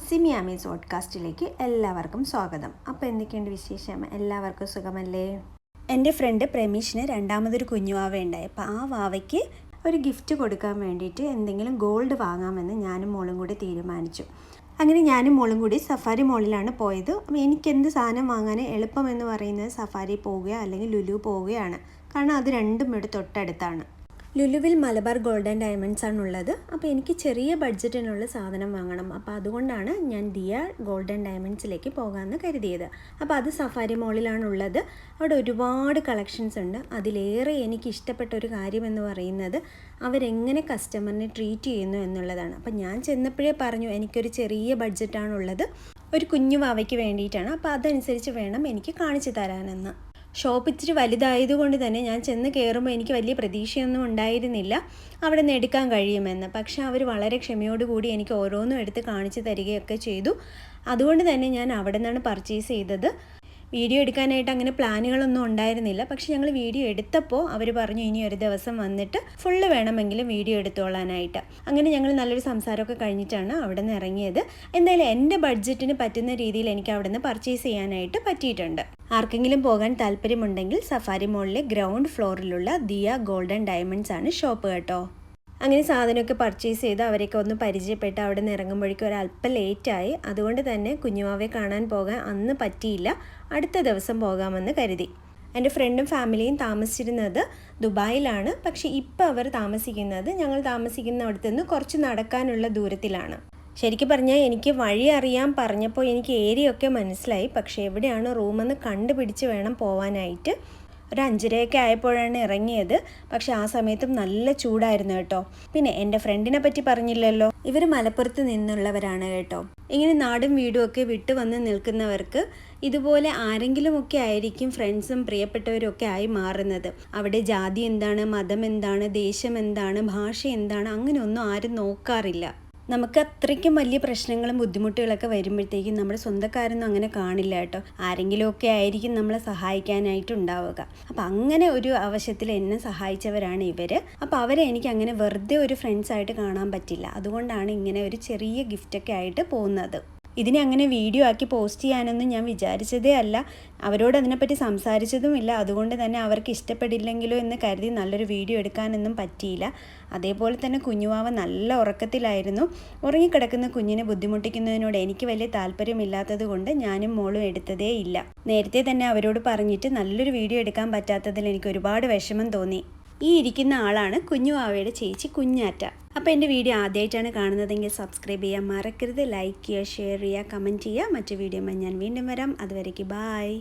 സിമി ആമീസ് പോഡ്കാസ്റ്റിലേക്ക് എല്ലാവർക്കും സ്വാഗതം. അപ്പോൾ എന്തൊക്കെയുണ്ട് വിശേഷം? എല്ലാവർക്കും സുഖമല്ലേ? എൻ്റെ ഫ്രണ്ട് പ്രമീഷിന് രണ്ടാമതൊരു കുഞ്ഞു വാവ ഉണ്ടായി. അപ്പോൾ ആ വാവയ്ക്ക് ഒരു ഗിഫ്റ്റ് കൊടുക്കാൻ വേണ്ടിയിട്ട് എന്തെങ്കിലും ഗോൾഡ് വാങ്ങാമെന്ന് ഞാനും മോളും കൂടി തീരുമാനിച്ചു. അങ്ങനെ ഞാനും മോളും കൂടി സഫാരി മോളിലാണ് പോയത്. അപ്പോൾ എനിക്ക് എന്ത് സാധനം വാങ്ങാൻ എളുപ്പമെന്ന് പറയുന്നത് സഫാരി പോവുകയോ അല്ലെങ്കിൽ ലുലു പോവുകയാണ്. കാരണം അത് രണ്ടും ഇവിടെ തൊട്ടടുത്താണ്. ലുലുവിൽ മലബാർ ഗോൾഡൻ ഡയമണ്ട്സ് ആണുള്ളത്. അപ്പോൾ എനിക്ക് ചെറിയ ബഡ്ജറ്റിനുള്ള സാധനം വാങ്ങണം. അപ്പോൾ അതുകൊണ്ടാണ് ഞാൻ ദിയ ഗോൾഡൻ ഡയമണ്ട്സിലേക്ക് പോകാമെന്ന് കരുതിയത്. അപ്പോൾ അത് സഫാരി മോളിലാണുള്ളത്. അവിടെ ഒരുപാട് കളക്ഷൻസ് ഉണ്ട്. അതിലേറെ എനിക്ക് ഇഷ്ടപ്പെട്ട ഒരു കാര്യമെന്ന് പറയുന്നത് അവരെങ്ങനെ കസ്റ്റമറിനെ ട്രീറ്റ് ചെയ്യുന്നു എന്നുള്ളതാണ്. അപ്പോൾ ഞാൻ ചെന്നപ്പോഴേ പറഞ്ഞു എനിക്കൊരു ചെറിയ ബഡ്ജറ്റാണുള്ളത്, ഒരു കുഞ്ഞു വാവയ്ക്ക് വേണ്ടിയിട്ടാണ്. അപ്പോൾ അതനുസരിച്ച് വേണം എനിക്ക് കാണിച്ചു തരാനെന്ന്. ഷോപ്പ് ഇച്ചിരി വലുതായതുകൊണ്ട് തന്നെ ഞാൻ ചെന്ന് കയറുമ്പോൾ എനിക്ക് വലിയ പ്രതീക്ഷയൊന്നും ഉണ്ടായിരുന്നില്ല അവിടെ നിന്ന് എടുക്കാൻ കഴിയുമെന്ന്. പക്ഷേ അവർ വളരെ ക്ഷമയോടുകൂടി എനിക്ക് ഓരോന്നും എടുത്ത് കാണിച്ചു തരികയൊക്കെ ചെയ്തു. അതുകൊണ്ട് തന്നെ ഞാൻ അവിടെ നിന്നാണ് പർച്ചേസ് ചെയ്തത്. വീഡിയോ എടുക്കാനായിട്ട് അങ്ങനെ പ്ലാനുകളൊന്നും ഉണ്ടായിരുന്നില്ല. പക്ഷേ ഞങ്ങൾ വീഡിയോ എടുത്തപ്പോൾ അവർ പറഞ്ഞു ഇനി ഒരു ദിവസം വന്നിട്ട് ഫുള്ള് വേണമെങ്കിലും വീഡിയോ എടുത്തോളാനായിട്ട്. അങ്ങനെ ഞങ്ങൾ നല്ലൊരു സംസാരമൊക്കെ കഴിഞ്ഞിട്ടാണ് അവിടെ നിന്ന് ഇറങ്ങിയത്. എന്തായാലും എൻ്റെ ബഡ്ജറ്റിന് പറ്റുന്ന രീതിയിൽ എനിക്ക് അവിടെ നിന്ന് പർച്ചേസ് ചെയ്യാനായിട്ട് പറ്റിയിട്ടുണ്ട്. ആർക്കെങ്കിലും പോകാൻ താല്പര്യമുണ്ടെങ്കിൽ സഫാരി മോളിലെ ഗ്രൗണ്ട് ഫ്ലോറിലുള്ള ദിയ ഗോൾഡൻ ഡയമണ്ട്സ് ആണ് ഷോപ്പ് കേട്ടോ. അങ്ങനെ സാധനമൊക്കെ പർച്ചേസ് ചെയ്ത് അവരെയൊക്കെ ഒന്ന് പരിചയപ്പെട്ട് അവിടെ നിന്ന് ഇറങ്ങുമ്പോഴേക്കും ഒരല്പം ലേറ്റായി. അതുകൊണ്ട് തന്നെ കുഞ്ഞുവാവയെ കാണാൻ പോകാൻ അന്ന് പറ്റിയില്ല. അടുത്ത ദിവസം പോകാമെന്ന് കരുതി. എൻ്റെ ഫ്രണ്ടും ഫാമിലിയും താമസിച്ചിരുന്നത് ദുബായിലാണ്. പക്ഷേ ഇപ്പോൾ അവർ താമസിക്കുന്നത് ഞങ്ങൾ താമസിക്കുന്ന അടുത്ത് നിന്ന് കുറച്ച് നടക്കാനുള്ള ദൂരത്തിലാണ്. ശരിക്കും പറഞ്ഞാൽ എനിക്ക് വഴി അറിയാൻ പറഞ്ഞപ്പോൾ എനിക്ക് ഏരിയൊക്കെ മനസ്സിലായി. പക്ഷേ എവിടെയാണ് റൂമെന്ന് കണ്ടുപിടിച്ച് വേണം പോവാനായിട്ട്. ഒരു 5:30 ആയപ്പോഴാണ് ഇറങ്ങിയത്. പക്ഷെ ആ സമയത്തും നല്ല ചൂടായിരുന്നു കേട്ടോ. പിന്നെ എൻ്റെ ഫ്രണ്ടിനെ പറ്റി പറഞ്ഞില്ലല്ലോ, ഇവർ മലപ്പുറത്ത് നിന്നുള്ളവരാണ് കേട്ടോ. ഇങ്ങനെ നാടും വീടും ഒക്കെ വിട്ടു വന്ന് നിൽക്കുന്നവർക്ക് ഇതുപോലെ ആരെങ്കിലുമൊക്കെ ആയിരിക്കും ഫ്രണ്ട്സും പ്രിയപ്പെട്ടവരും ഒക്കെ ആയി മാറുന്നത്. അവിടെ ജാതി എന്താണ്, മതം എന്താണ്, ദേശം എന്താണ്, ഭാഷ എന്താണ്, അങ്ങനെയൊന്നും ആരും നോക്കാറില്ല. നമുക്ക് അത്രയ്ക്കും വലിയ പ്രശ്നങ്ങളും ബുദ്ധിമുട്ടുകളൊക്കെ വരുമ്പോഴത്തേക്കും നമ്മുടെ സ്വന്തക്കാരൊന്നും അങ്ങനെ കാണില്ല കേട്ടോ. ആരെങ്കിലുമൊക്കെ ആയിരിക്കും നമ്മളെ സഹായിക്കാനായിട്ടുണ്ടാവുക. അപ്പം അങ്ങനെ ഒരു ആവശ്യത്തിൽ എന്നെ സഹായിച്ചവരാണ് ഇവർ. അപ്പോൾ അവരെ എനിക്ക് അങ്ങനെ വെറുതെ ഒരു ഫ്രണ്ട്സായിട്ട് കാണാൻ പറ്റില്ല. അതുകൊണ്ടാണ് ഇങ്ങനെ ഒരു ചെറിയ ഗിഫ്റ്റൊക്കെ ആയിട്ട് പോകുന്നത്. ഇതിനെ അങ്ങനെ വീഡിയോ ആക്കി പോസ്റ്റ് ചെയ്യാനൊന്നും ഞാൻ വിചാരിച്ചതേ അല്ല. അവരോട് അതിനെപ്പറ്റി സംസാരിച്ചതുമില്ല. അതുകൊണ്ട് തന്നെ അവർക്ക് ഇഷ്ടപ്പെടില്ലെങ്കിലോ എന്ന് കരുതി നല്ലൊരു വീഡിയോ എടുക്കാനൊന്നും പറ്റിയില്ല. അതേപോലെ തന്നെ കുഞ്ഞുവാവ നല്ല ഉറക്കത്തിലായിരുന്നു. ഉറങ്ങിക്കിടക്കുന്ന കുഞ്ഞിനെ ബുദ്ധിമുട്ടിക്കുന്നതിനോട് എനിക്ക് വലിയ താല്പര്യമില്ലാത്തത് കൊണ്ട് ഞാനും മോളും എടുത്തതേ ഇല്ല. നേരത്തെ തന്നെ അവരോട് പറഞ്ഞിട്ട് നല്ലൊരു വീഡിയോ എടുക്കാൻ പറ്റാത്തതിൽ എനിക്ക് ഒരുപാട് വിഷമം തോന്നി. ഈ ഇരിക്കുന്ന ആളാണ് കുഞ്ഞുവാവയുടെ ചേച്ചി കുഞ്ഞാറ്റ. അപ്പോൾ എൻ്റെ വീഡിയോ ആദ്യമായിട്ടാണ് കാണുന്നതെങ്കിൽ സബ്സ്ക്രൈബ് ചെയ്യാൻ മറക്കരുത്. ലൈക്ക് ചെയ്യുക, ഷെയർ ചെയ്യുക, കമൻറ്റ് ചെയ്യുക. മറ്റു വീഡിയോയുമായി ഞാൻ വീണ്ടും വരാം. അതുവരേക്ക് ബായ്.